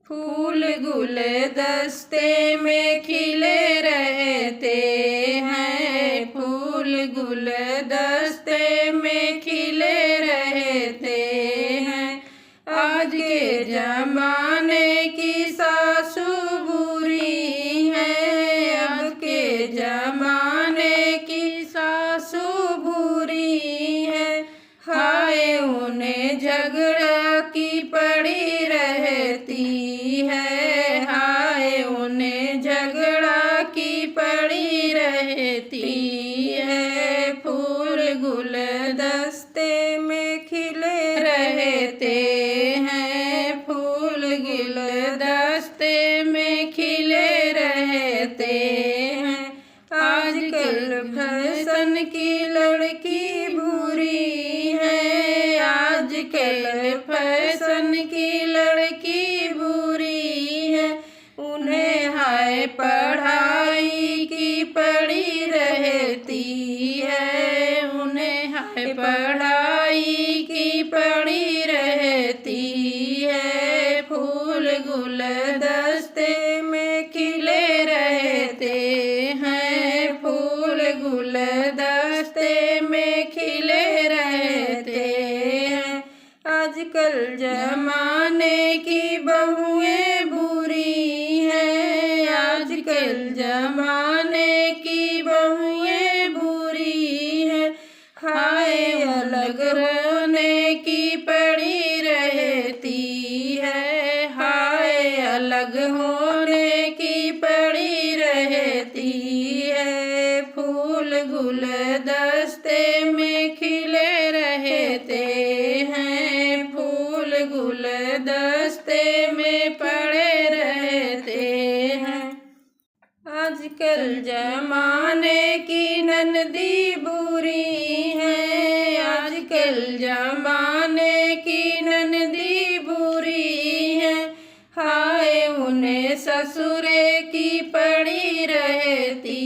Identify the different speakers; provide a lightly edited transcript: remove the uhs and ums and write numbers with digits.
Speaker 1: फूल गुलदस्ते में खिले रहते हैं, फूल गुलदस्ते में खिले रहते हैं। आज के जमाने की सासू बुरी है, अब के जमाने की सासू बुरी है। हाय उन्हें झगड़ा की पड़ी रहती है, हाय उन्हें झगड़ा की पड़ी रहती है। फूल गुलदस्ते में खिले रहते हैं, फूल गुलदस्ते में खिले रहते हैं। आजकल फैशन की लड़की बुरी है, आजकल फैशन की लड़की बुरी है। उन्हें हाय पढ़ाई की पड़ी रहती है, उन्हें हाय पढ़ाई की पड़ी रहती है। फूल गुलदस्ते में खिले रहते हैं, फूल गुलदस्ते में खिले रहते हैं। आजकल जमाने की बहुएं बुरी हैं, आजकल जमाने की बहुएं बुरी हैं। हाय अलग रहने की पड़ी रहती है, हाय अलग होने की पड़ी रहती है। फूल गुलदस्ते में खिले रहते हैं, फूल गुलदस्ते में पड़े रहते हैं। आजकल जमाने की ननदी बुरी है, आजकल जमाने की ननदी बुरी है। हाय उन्हें ससुरे की पड़ी रहती